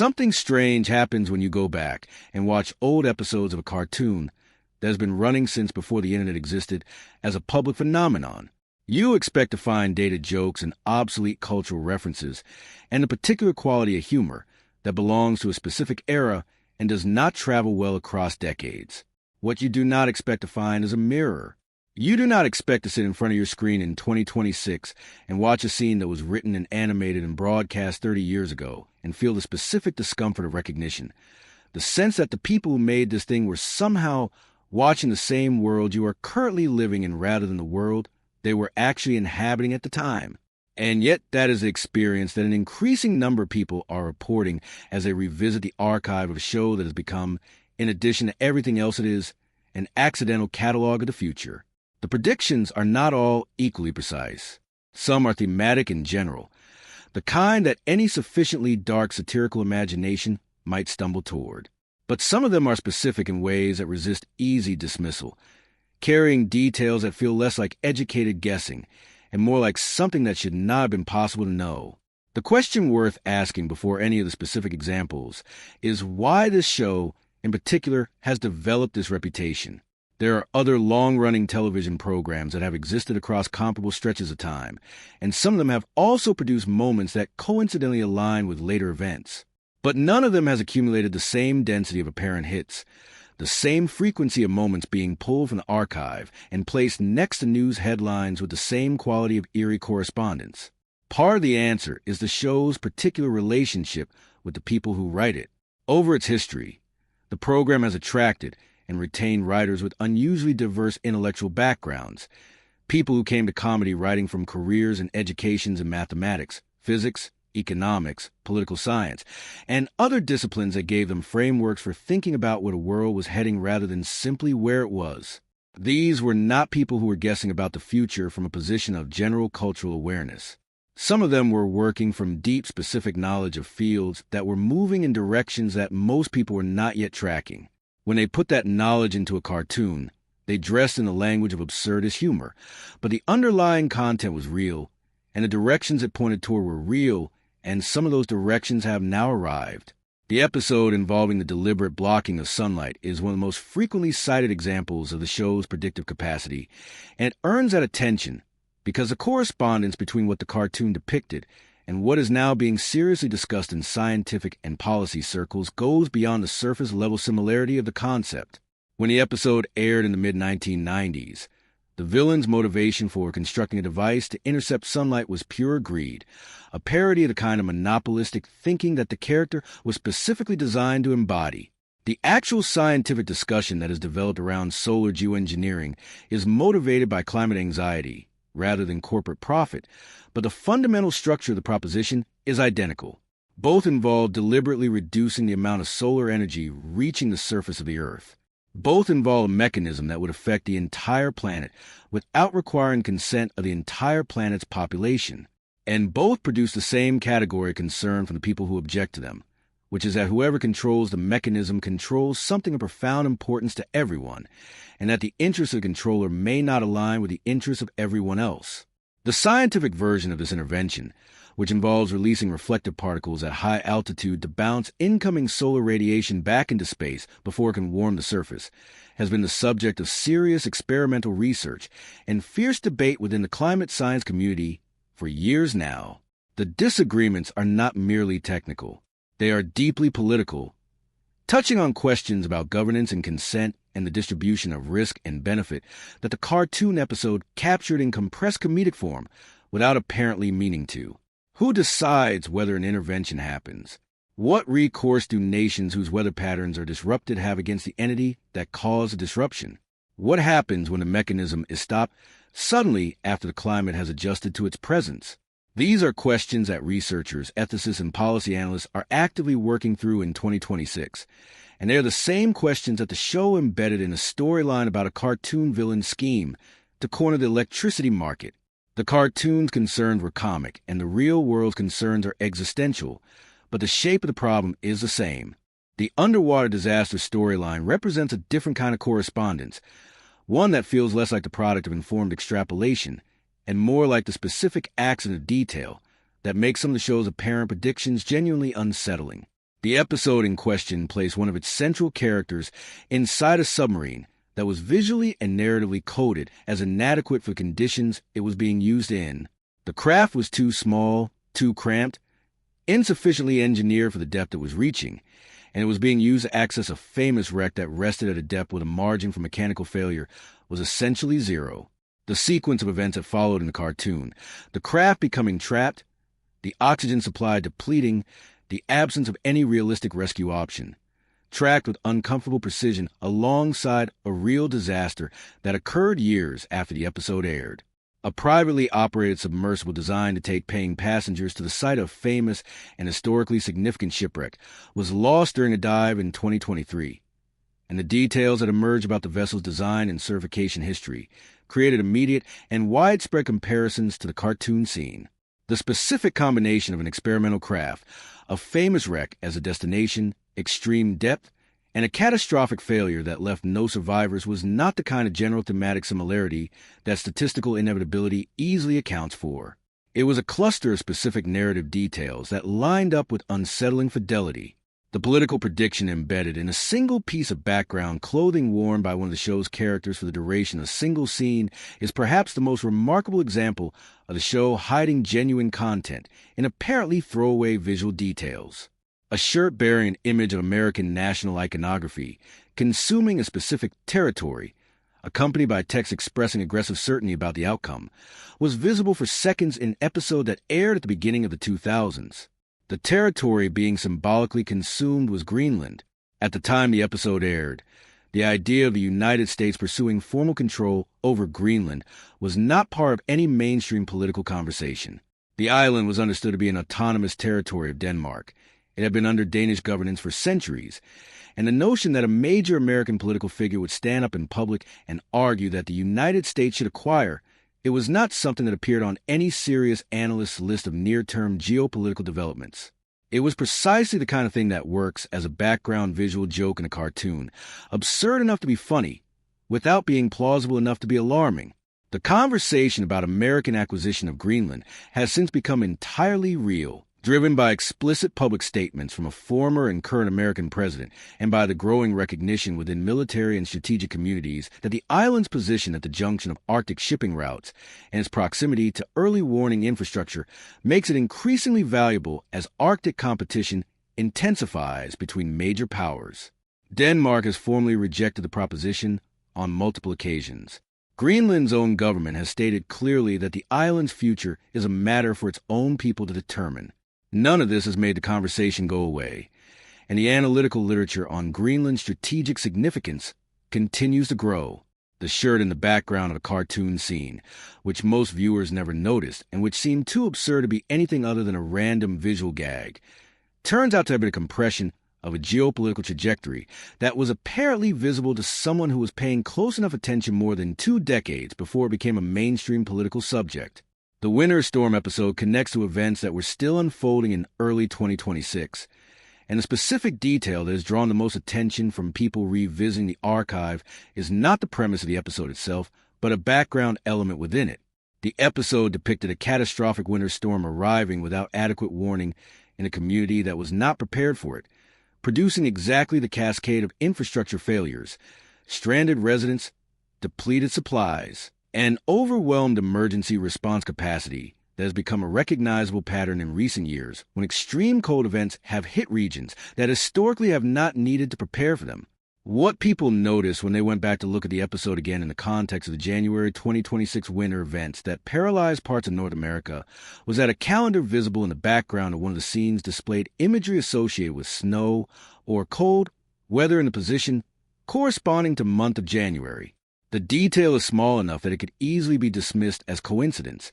Something strange happens when you go back and watch old episodes of a cartoon that has been running since before the internet existed as a public phenomenon. You expect to find dated jokes and obsolete cultural references and a particular quality of humor that belongs to a specific era and does not travel well across decades. What you do not expect to find is a mirror. You do not expect to sit in front of your screen in 2026 and watch a scene that was written and animated and broadcast 30 years ago and feel the specific discomfort of recognition. The sense that the people who made this thing were somehow watching the same world you are currently living in rather than the world they were actually inhabiting at the time. And yet that is the experience that an increasing number of people are reporting as they revisit the archive of a show that has become, in addition to everything else it is, an accidental catalog of the future. The predictions are not all equally precise. Some are thematic and general, the kind that any sufficiently dark satirical imagination might stumble toward. But some of them are specific in ways that resist easy dismissal, carrying details that feel less like educated guessing and more like something that should not have been possible to know. The question worth asking before any of the specific examples is why this show, in particular, has developed this reputation. There are other long-running television programs that have existed across comparable stretches of time, and some of them have also produced moments that coincidentally align with later events. But none of them has accumulated the same density of apparent hits, the same frequency of moments being pulled from the archive and placed next to news headlines with the same quality of eerie correspondence. Part of the answer is the show's particular relationship with the people who write it. Over its history, the program has attracted and retained writers with unusually diverse intellectual backgrounds, people who came to comedy writing from careers and educations in mathematics, physics, economics, political science, and other disciplines that gave them frameworks for thinking about where the world was heading rather than simply where it was. These were not people who were guessing about the future from a position of general cultural awareness. Some of them were working from deep specific knowledge of fields that were moving in directions that most people were not yet tracking. When they put that knowledge into a cartoon, they dressed in the language of absurdist humor, but the underlying content was real, and the directions it pointed toward were real, and some of those directions have now arrived. The episode involving the deliberate blocking of sunlight is one of the most frequently cited examples of the show's predictive capacity, and it earns that attention because the correspondence between what the cartoon depicted and what is now being seriously discussed in scientific and policy circles goes beyond the surface-level similarity of the concept. When the episode aired in the mid-1990s, the villain's motivation for constructing a device to intercept sunlight was pure greed, a parody of the kind of monopolistic thinking that the character was specifically designed to embody. The actual scientific discussion that has developed around solar geoengineering is motivated by climate anxiety rather than corporate profit, but the fundamental structure of the proposition is identical. Both involve deliberately reducing the amount of solar energy reaching the surface of the Earth. Both involve a mechanism that would affect the entire planet without requiring consent of the entire planet's population. And both produce the same category of concern from the people who object to them, which is that whoever controls the mechanism controls something of profound importance to everyone, and that the interests of the controller may not align with the interests of everyone else. The scientific version of this intervention, which involves releasing reflective particles at high altitude to bounce incoming solar radiation back into space before it can warm the surface, has been the subject of serious experimental research and fierce debate within the climate science community for years now. The disagreements are not merely technical. They are deeply political, touching on questions about governance and consent and the distribution of risk and benefit that the cartoon episode captured in compressed comedic form without apparently meaning to. Who decides whether an intervention happens? What recourse do nations whose weather patterns are disrupted have against the entity that caused the disruption? What happens when the mechanism is stopped suddenly after the climate has adjusted to its presence? These are questions that researchers, ethicists, and policy analysts are actively working through in 2026, and they are the same questions that the show embedded in a storyline about a cartoon villain scheme to corner the electricity market. The cartoon's concerns were comic, and the real world's concerns are existential, but the shape of the problem is the same. The underwater disaster storyline represents a different kind of correspondence, one that feels less like the product of informed extrapolation and more like the specific accident of detail that makes some of the show's apparent predictions genuinely unsettling. The episode in question placed one of its central characters inside a submarine that was visually and narratively coded as inadequate for the conditions it was being used in. The craft was too small, too cramped, insufficiently engineered for the depth it was reaching, and it was being used to access a famous wreck that rested at a depth where the margin for mechanical failure was essentially zero. The sequence of events that followed in the cartoon, the craft becoming trapped, the oxygen supply depleting, the absence of any realistic rescue option, tracked with uncomfortable precision alongside a real disaster that occurred years after the episode aired. A privately operated submersible designed to take paying passengers to the site of a famous and historically significant shipwreck was lost during a dive in 2023, and the details that emerged about the vessel's design and certification history created immediate and widespread comparisons to the cartoon scene. The specific combination of an experimental craft, a famous wreck as a destination, extreme depth, and a catastrophic failure that left no survivors was not the kind of general thematic similarity that statistical inevitability easily accounts for. It was a cluster of specific narrative details that lined up with unsettling fidelity. The political prediction embedded in a single piece of background clothing worn by one of the show's characters for the duration of a single scene is perhaps the most remarkable example of the show hiding genuine content in apparently throwaway visual details. A shirt bearing an image of American national iconography, consuming a specific territory, accompanied by text expressing aggressive certainty about the outcome, was visible for seconds in an episode that aired at the beginning of the 2000s. The territory being symbolically consumed was Greenland. At the time the episode aired, the idea of the United States pursuing formal control over Greenland was not part of any mainstream political conversation. The island was understood to be an autonomous territory of Denmark. It had been under Danish governance for centuries, and the notion that a major American political figure would stand up in public and argue that the United States should acquire it was not something that appeared on any serious analyst's list of near-term geopolitical developments. It was precisely the kind of thing that works as a background visual joke in a cartoon, absurd enough to be funny, without being plausible enough to be alarming. The conversation about American acquisition of Greenland has since become entirely real, driven by explicit public statements from a former and current American president and by the growing recognition within military and strategic communities that the island's position at the junction of Arctic shipping routes and its proximity to early warning infrastructure makes it increasingly valuable as Arctic competition intensifies between major powers. Denmark has formally rejected the proposition on multiple occasions. Greenland's own government has stated clearly that the island's future is a matter for its own people to determine. None of this has made the conversation go away, and the analytical literature on Greenland's strategic significance continues to grow. The shirt in the background of a cartoon scene, which most viewers never noticed and which seemed too absurd to be anything other than a random visual gag, turns out to have been a compression of a geopolitical trajectory that was apparently visible to someone who was paying close enough attention more than 2 decades before it became a mainstream political subject. The Winter Storm episode connects to events that were still unfolding in early 2026, and the specific detail that has drawn the most attention from people revisiting the archive is not the premise of the episode itself, but a background element within it. The episode depicted a catastrophic winter storm arriving without adequate warning in a community that was not prepared for it, producing exactly the cascade of infrastructure failures, stranded residents, depleted supplies, an overwhelmed emergency response capacity that has become a recognizable pattern in recent years when extreme cold events have hit regions that historically have not needed to prepare for them. What people noticed when they went back to look at the episode again in the context of the January 2026 winter events that paralyzed parts of North America was that a calendar visible in the background of one of the scenes displayed imagery associated with snow or cold weather in the position corresponding to month of January. The detail is small enough that it could easily be dismissed as coincidence,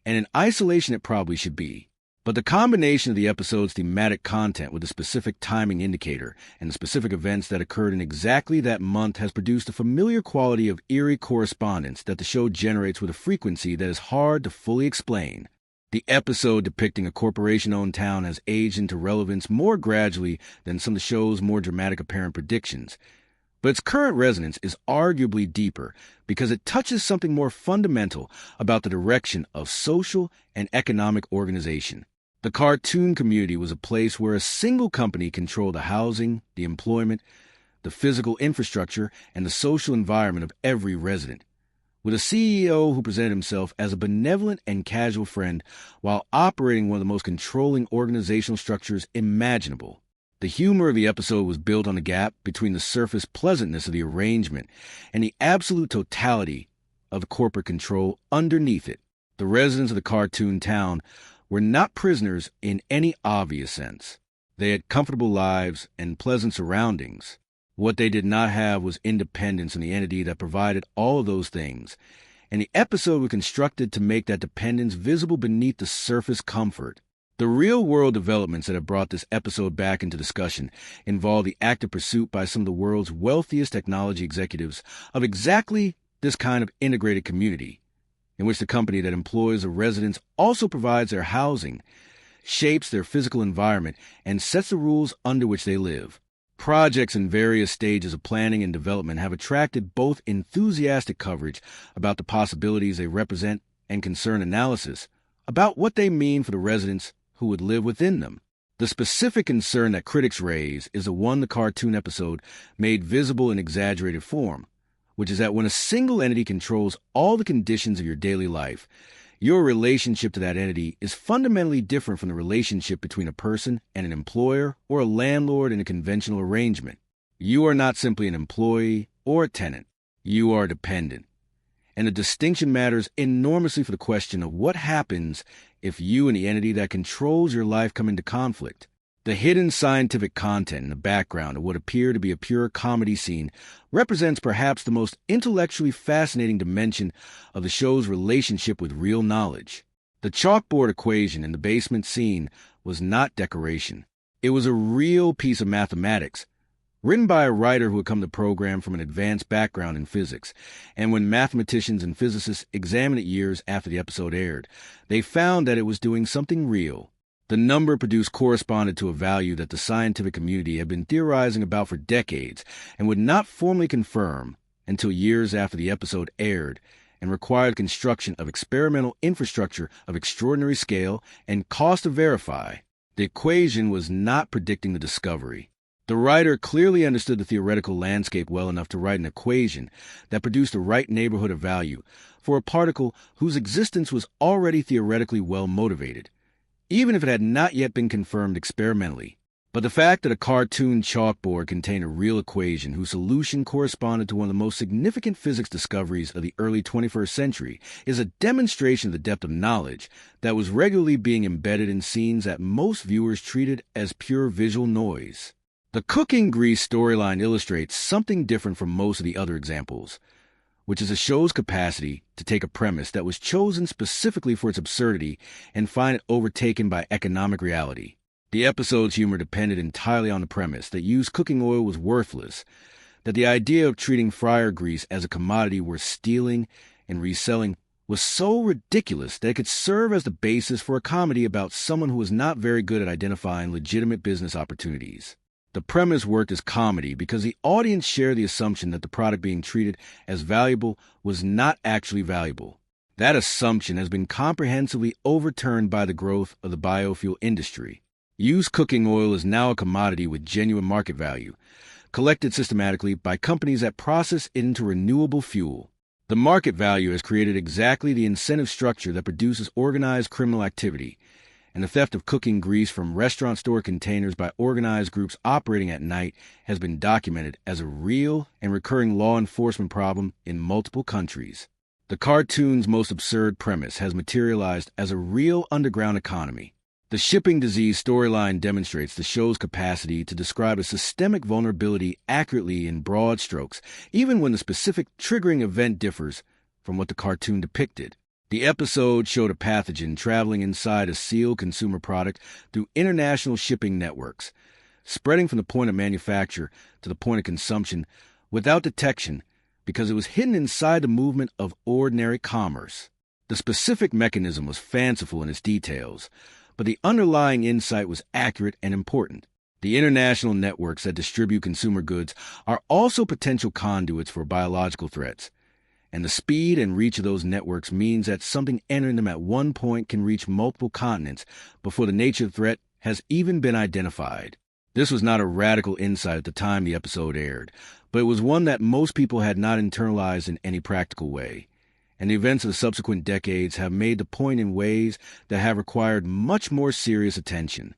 and in isolation it probably should be. But the combination of the episode's thematic content with the specific timing indicator and the specific events that occurred in exactly that month has produced a familiar quality of eerie correspondence that the show generates with a frequency that is hard to fully explain. The episode depicting a corporation-owned town has aged into relevance more gradually than some of the show's more dramatic apparent predictions, but its current resonance is arguably deeper because it touches something more fundamental about the direction of social and economic organization. The cartoon community was a place where a single company controlled the housing, the employment, the physical infrastructure, and the social environment of every resident, with a CEO who presented himself as a benevolent and casual friend while operating one of the most controlling organizational structures imaginable. The humor of the episode was built on the gap between the surface pleasantness of the arrangement and the absolute totality of the corporate control underneath it. The residents of the cartoon town were not prisoners in any obvious sense. They had comfortable lives and pleasant surroundings. What they did not have was independence in the entity that provided all of those things, and the episode was constructed to make that dependence visible beneath the surface comfort. The real-world developments that have brought this episode back into discussion involve the active pursuit by some of the world's wealthiest technology executives of exactly this kind of integrated community, in which the company that employs the residents also provides their housing, shapes their physical environment, and sets the rules under which they live. Projects in various stages of planning and development have attracted both enthusiastic coverage about the possibilities they represent and concerned analysis about what they mean for the residents who would live within them. The specific concern that critics raise is the one the cartoon episode made visible in exaggerated form, which is that when a single entity controls all the conditions of your daily life, your relationship to that entity is fundamentally different from the relationship between a person and an employer or a landlord in a conventional arrangement. You are not simply an employee or a tenant. You are dependent. And the distinction matters enormously for the question of what happens if you and the entity that controls your life come into conflict. The hidden scientific content in the background of what appeared to be a pure comedy scene represents perhaps the most intellectually fascinating dimension of the show's relationship with real knowledge. The chalkboard equation in the basement scene was not decoration. It was a real piece of mathematics, written by a writer who had come to the program from an advanced background in physics, and when mathematicians and physicists examined it years after the episode aired, they found that it was doing something real. The number produced corresponded to a value that the scientific community had been theorizing about for decades and would not formally confirm until years after the episode aired, and required construction of experimental infrastructure of extraordinary scale and cost to verify. The equation was not predicting the discovery. The writer clearly understood the theoretical landscape well enough to write an equation that produced the right neighborhood of value for a particle whose existence was already theoretically well motivated, even if it had not yet been confirmed experimentally. But the fact that a cartoon chalkboard contained a real equation whose solution corresponded to one of the most significant physics discoveries of the early 21st century is a demonstration of the depth of knowledge that was regularly being embedded in scenes that most viewers treated as pure visual noise. The cooking grease storyline illustrates something different from most of the other examples, which is the show's capacity to take a premise that was chosen specifically for its absurdity and find it overtaken by economic reality. The episode's humor depended entirely on the premise that used cooking oil was worthless, that the idea of treating fryer grease as a commodity worth stealing and reselling was so ridiculous that it could serve as the basis for a comedy about someone who was not very good at identifying legitimate business opportunities. The premise worked as comedy because the audience shared the assumption that the product being treated as valuable was not actually valuable. That assumption has been comprehensively overturned by the growth of the biofuel industry. Used cooking oil is now a commodity with genuine market value, collected systematically by companies that process it into renewable fuel. The market value has created exactly the incentive structure that produces organized criminal activity, and the theft of cooking grease from restaurant store containers by organized groups operating at night has been documented as a real and recurring law enforcement problem in multiple countries. The cartoon's most absurd premise has materialized as a real underground economy. The shipping disease storyline demonstrates the show's capacity to describe a systemic vulnerability accurately in broad strokes, even when the specific triggering event differs from what the cartoon depicted. The episode showed a pathogen traveling inside a sealed consumer product through international shipping networks, spreading from the point of manufacture to the point of consumption without detection because it was hidden inside the movement of ordinary commerce. The specific mechanism was fanciful in its details, but the underlying insight was accurate and important. The international networks that distribute consumer goods are also potential conduits for biological threats, And the speed and reach of those networks means that something entering them at one point can reach multiple continents before the nature of the threat has even been identified. This was not a radical insight at the time the episode aired, but it was one that most people had not internalized in any practical way. And the events of the subsequent decades have made the point in ways that have required much more serious attention.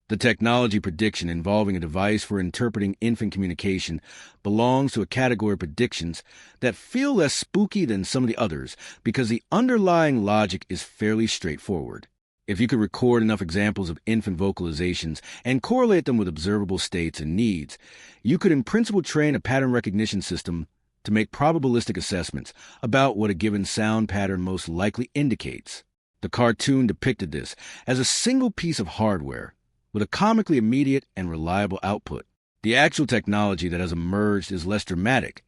The technology prediction involving a device for interpreting infant communication belongs to a category of predictions that feel less spooky than some of the others because the underlying logic is fairly straightforward. If you could record enough examples of infant vocalizations and correlate them with observable states and needs, you could in principle train a pattern recognition system to make probabilistic assessments about what a given sound pattern most likely indicates. The cartoon depicted this as a single piece of hardware with a comically immediate and reliable output. The actual technology that has emerged is less dramatic,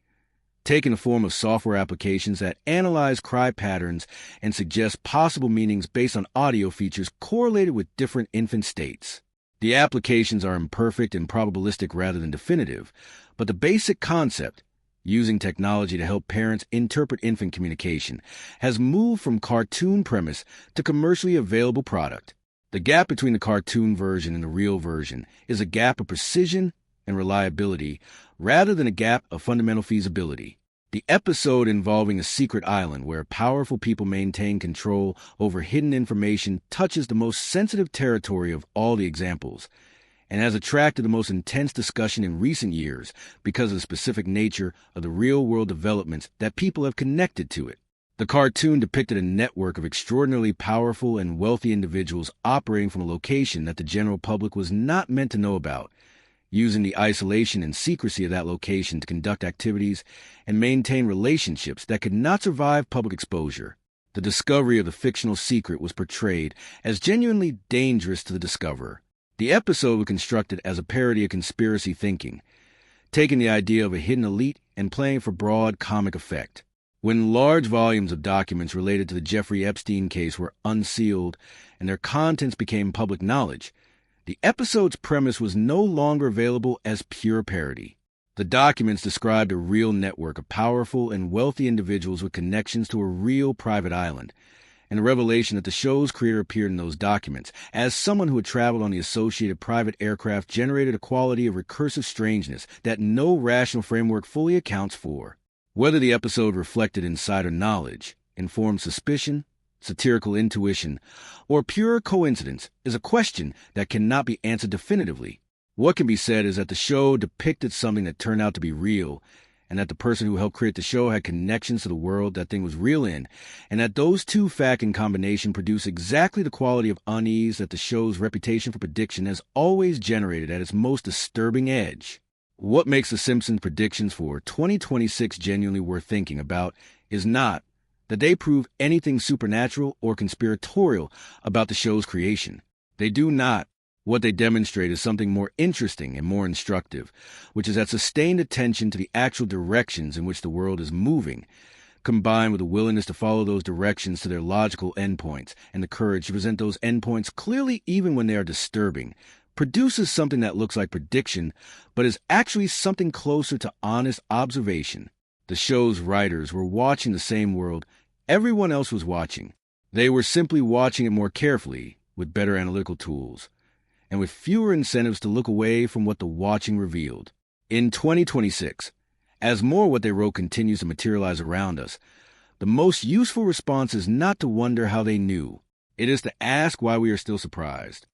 taking the form of software applications that analyze cry patterns and suggest possible meanings based on audio features correlated with different infant states. The applications are imperfect and probabilistic rather than definitive, but the basic concept, using technology to help parents interpret infant communication, has moved from cartoon premise to commercially available product. The gap between the cartoon version and the real version is a gap of precision and reliability rather than a gap of fundamental feasibility. The episode involving a secret island where powerful people maintain control over hidden information touches the most sensitive territory of all the examples and has attracted the most intense discussion in recent years because of the specific nature of the real-world developments that people have connected to it. The cartoon depicted a network of extraordinarily powerful and wealthy individuals operating from a location that the general public was not meant to know about, using the isolation and secrecy of that location to conduct activities and maintain relationships that could not survive public exposure. The discovery of the fictional secret was portrayed as genuinely dangerous to the discoverer. The episode was constructed as a parody of conspiracy thinking, taking the idea of a hidden elite and playing for broad comic effect. When large volumes of documents related to the Jeffrey Epstein case were unsealed and their contents became public knowledge, the episode's premise was no longer available as pure parody. The documents described a real network of powerful and wealthy individuals with connections to a real private island, and the revelation that the show's creator appeared in those documents as someone who had traveled on the associated private aircraft generated a quality of recursive strangeness that no rational framework fully accounts for. Whether the episode reflected insider knowledge, informed suspicion, satirical intuition, or pure coincidence is a question that cannot be answered definitively. What can be said is that the show depicted something that turned out to be real, and that the person who helped create the show had connections to the world that thing was real in, and that those two facts in combination produce exactly the quality of unease that the show's reputation for prediction has always generated at its most disturbing edge. What makes the Simpsons predictions for 2026 genuinely worth thinking about is not that they prove anything supernatural or conspiratorial about the show's creation. They do not. What they demonstrate is something more interesting and more instructive, which is that sustained attention to the actual directions in which the world is moving, combined with a willingness to follow those directions to their logical endpoints and the courage to present those endpoints clearly even when they are disturbing, produces something that looks like prediction, but is actually something closer to honest observation. The show's writers were watching the same world everyone else was watching. They were simply watching it more carefully, with better analytical tools, and with fewer incentives to look away from what the watching revealed. In 2026, as more of what they wrote continues to materialize around us, the most useful response is not to wonder how they knew. It is to ask why we are still surprised.